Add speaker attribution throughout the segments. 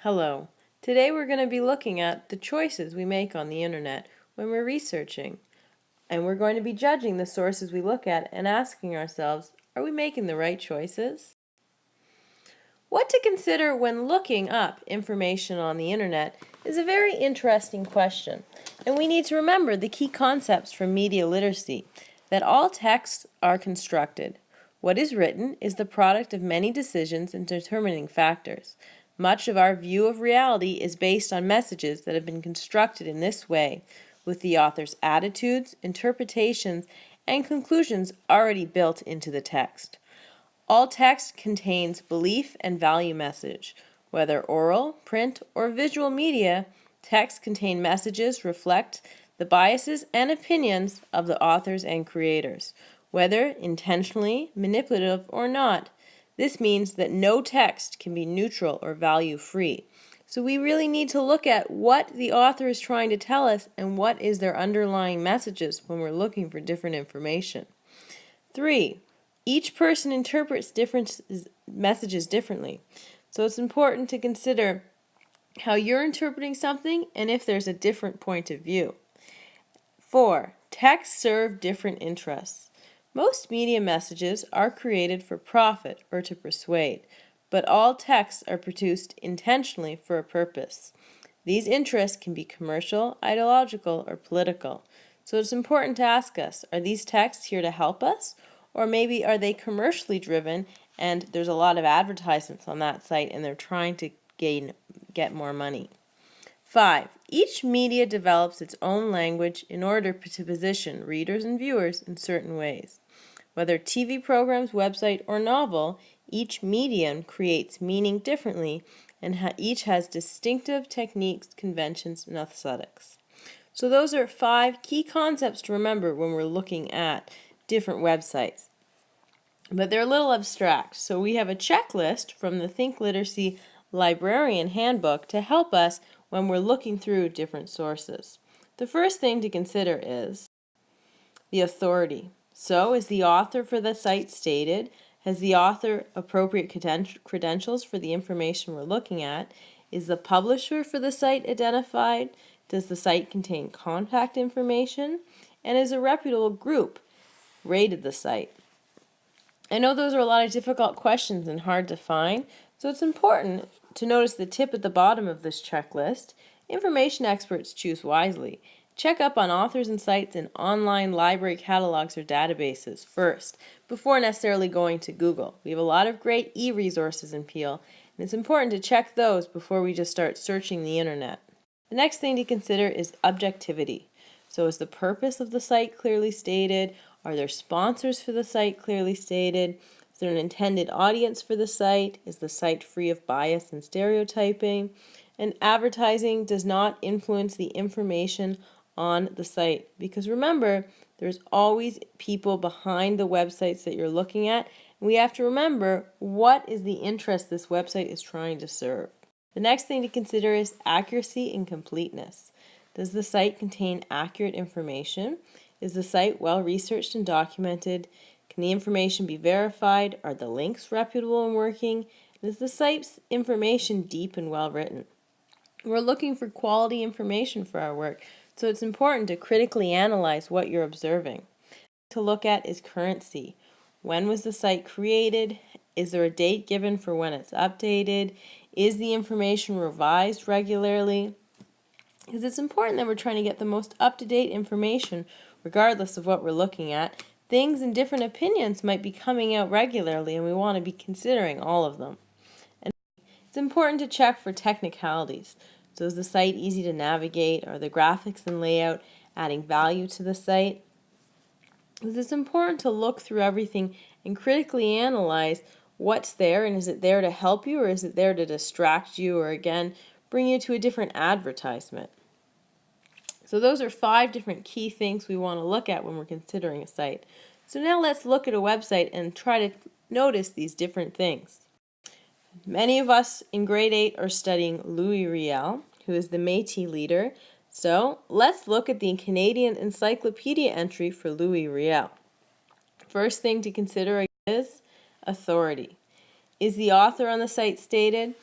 Speaker 1: Hello. Today we're going to be looking at the choices we make on the internet when we're researching. And we're going to be judging the sources we look at and asking ourselves, are we making the right choices? What to consider when looking up information on the internet is a very interesting question. And we need to remember the key concepts from media literacy, that all texts are constructed. What is written is the product of many decisions and determining factors. Much of our view of reality is based on messages that have been constructed in this way, with the author's attitudes, interpretations, and conclusions already built into the text. All text contains belief and value message. Whether oral, print, or visual media, texts contain messages reflect the biases and opinions of the authors and creators, whether intentionally, manipulative, or not. This means that no text can be neutral or value-free. So we really need to look at what the author is trying to tell us and what is their underlying messages when we're looking for different information. 3. Each person interprets different messages differently. So it's important to consider how you're interpreting something and if there's a different point of view. 4. Texts serve different interests. Most media messages are created for profit or to persuade, but all texts are produced intentionally for a purpose. These interests can be commercial, ideological, or political. So it's important to ask us, are these texts here to help us? Or maybe are they commercially driven and there's a lot of advertisements on that site and they're trying to get more money. 5. Each media develops its own language in order to position readers and viewers in certain ways. Whether TV programs, website, or novel, each medium creates meaning differently and each has distinctive techniques, conventions, and aesthetics. So those are 5 key concepts to remember when we're looking at different websites. But they're a little abstract, so we have a checklist from the Think Literacy Librarian Handbook to help us when we're looking through different sources. The first thing to consider is the authority. So, is the author for the site stated? Has the author appropriate credentials for the information we're looking at? Is the publisher for the site identified? Does the site contain contact information? And is a reputable group rated the site? I know those are a lot of difficult questions and hard to find, so it's important to notice the tip at the bottom of this checklist. Information experts choose wisely. Check up on authors and sites in online library catalogs or databases first, before necessarily going to Google. We have a lot of great e-resources in Peel, and it's important to check those before we just start searching the internet. The next thing to consider is objectivity. So is the purpose of the site clearly stated? Are there sponsors for the site clearly stated? Is there an intended audience for the site? Is the site free of bias and stereotyping? And advertising does not influence the information on the site, because remember, there's always people behind the websites that you're looking at, and we have to remember what is the interest this website is trying to serve. The next thing to consider is accuracy and completeness. Does the site contain accurate information? Is the site well researched and documented? Can the information be verified? Are the links reputable and working? And is the site's information deep and well written? We're looking for quality information for our work, so it's important to critically analyze what you're observing. To look at is currency. When was the site created? Is there a date given for when it's updated? Is the information revised regularly? Because it's important that we're trying to get the most up-to-date information regardless of what we're looking at. Things and different opinions might be coming out regularly and we want to be considering all of them. And it's important to check for technicalities. So is the site easy to navigate? Are the graphics and layout adding value to the site? Because it's important to look through everything and critically analyze what's there, and is it there to help you or is it there to distract you or again bring you to a different advertisement. So those are 5 different key things we want to look at when we're considering a site. So now let's look at a website and try to notice these different things. Many of us in grade 8 are studying Louis Riel, who is the Métis leader. So let's look at the Canadian Encyclopedia entry for Louis Riel. First thing to consider is authority. Is the author on the site stated?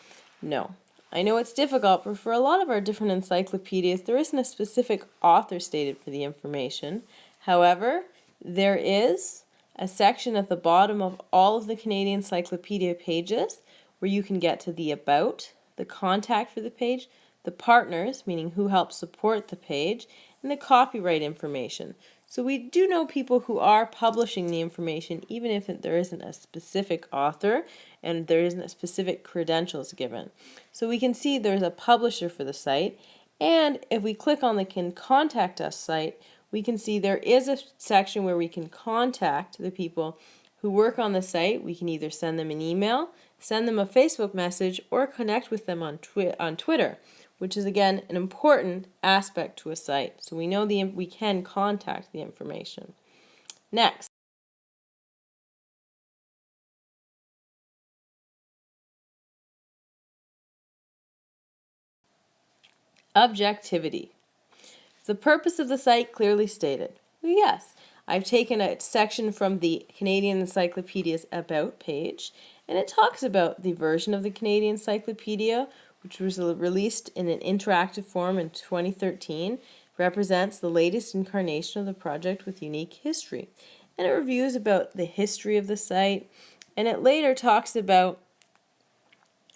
Speaker 1: No. I know it's difficult, but for a lot of our different encyclopedias, there isn't a specific author stated for the information. However, there is a section at the bottom of all of the Canadian Encyclopedia pages where you can get to the About, the Contact for the page, the Partners, meaning who helps support the page, and the copyright information. So we do know people who are publishing the information even if there isn't a specific author and there isn't a specific credentials given. So we can see there's a publisher for the site, and if we click on the Can Contact Us site, we can see there is a section where we can contact the people who work on the site. We can either send them an email, send them a Facebook message, or connect with them on Twitter, which is again an important aspect to a site. So we know we can contact the information. Next, objectivity. The purpose of the site clearly stated. Well, yes, I've taken a section from the Canadian Encyclopedia's About page, and it talks about the version of the Canadian Encyclopedia, which was released in an interactive form in 2013, represents the latest incarnation of the project with unique history. And it reviews about the history of the site, and it later talks about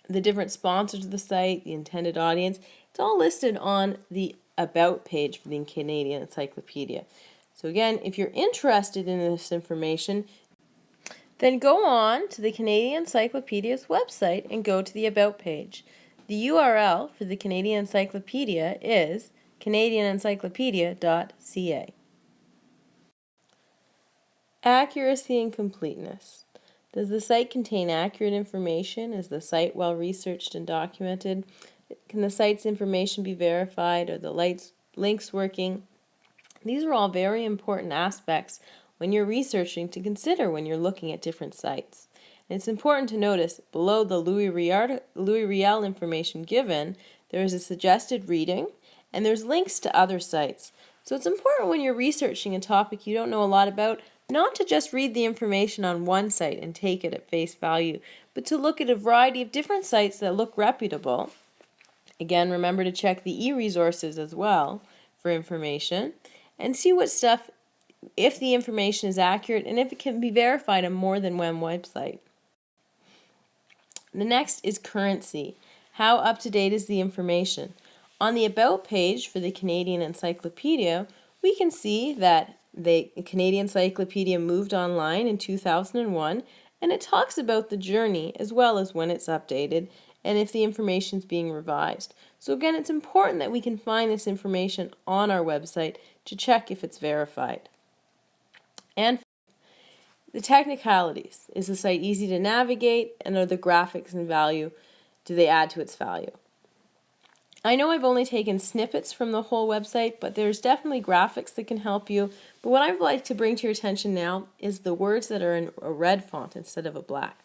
Speaker 1: the different sponsors of the site, the intended audience. It's all listed on the About page for the Canadian Encyclopedia. So again, if you're interested in this information, then go on to the Canadian Encyclopedia's website and go to the About page. The URL for the Canadian Encyclopedia is canadianencyclopedia.ca. Accuracy and completeness. Does the site contain accurate information? Is the site well researched and documented? Can the site's information be verified? Are the links working? These are all very important aspects when you're researching to consider when you're looking at different sites. And it's important to notice below the Louis Riel information given, there is a suggested reading and there's links to other sites. So it's important when you're researching a topic you don't know a lot about, not to just read the information on one site and take it at face value, but to look at a variety of different sites that look reputable. Again, remember to check the e-resources as well for information and see what stuff, if the information is accurate and if it can be verified on more than one website. The next is currency. How up to date is the information? On the About page for the Canadian Encyclopedia, we can see that the Canadian Encyclopedia moved online in 2001, and it talks about the journey as well as when it's updated and if the information is being revised. So again, it's important that we can find this information on our website to check if it's verified. And the technicalities. Is the site easy to navigate, and are the graphics and value, do they add to its value? I know I've only taken snippets from the whole website, but there's definitely graphics that can help you. But what I'd like to bring to your attention now is the words that are in a red font instead of a black.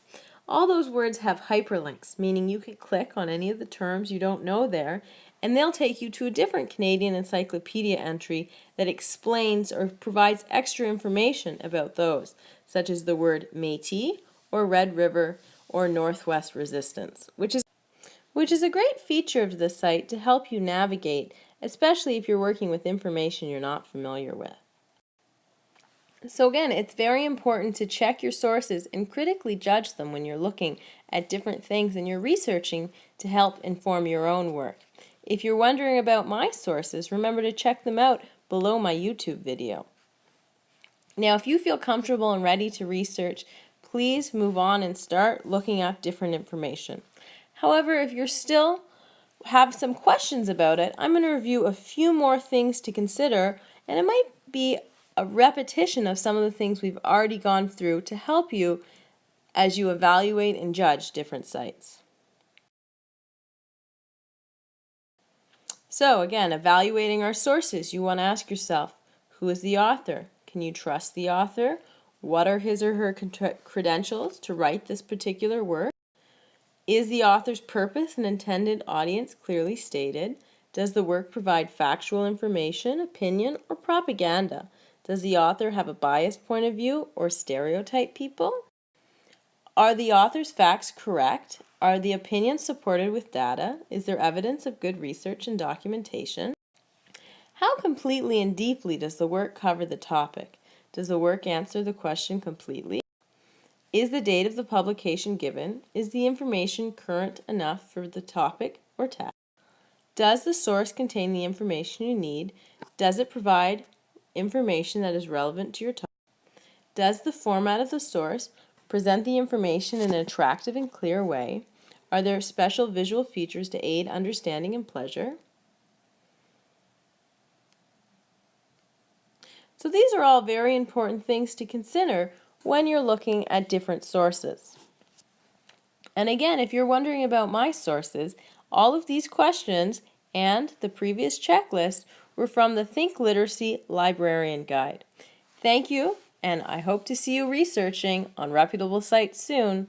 Speaker 1: All those words have hyperlinks, meaning you could click on any of the terms you don't know there, and they'll take you to a different Canadian Encyclopedia entry that explains or provides extra information about those, such as the word Métis or Red River or Northwest Resistance, which is a great feature of the site to help you navigate, especially if you're working with information you're not familiar with. So again, it's very important to check your sources and critically judge them when you're looking at different things and you're researching to help inform your own work. If you're wondering about my sources, remember to check them out below my YouTube video. Now, if you feel comfortable and ready to research, please move on and start looking up different information. However, if you're still have some questions about it, I'm going to review a few more things to consider, and it might be a repetition of some of the things we've already gone through to help you as you evaluate and judge different sites. So again, evaluating our sources, you want to ask yourself, who is the author? Can you trust the author? What are his or her credentials to write this particular work? Is the author's purpose and intended audience clearly stated? Does the work provide factual information, opinion, or propaganda? Does the author have a biased point of view or stereotype people? Are the author's facts correct Are the opinions supported with data? Is there evidence of good research and documentation? How completely and deeply does the work cover the topic? Does the work answer the question completely? Is the date of the publication given? Is the information current enough for the topic or task? Does the source contain the information you need? Does it provide information that is relevant to your topic? Does the format of the source present the information in an attractive and clear way? Are there special visual features to aid understanding and pleasure? So these are all very important things to consider when you're looking at different sources. And again, if you're wondering about my sources, all of these questions and the previous checklist were from the Think Literacy Librarian Guide. Thank you, and I hope to see you researching on reputable sites soon.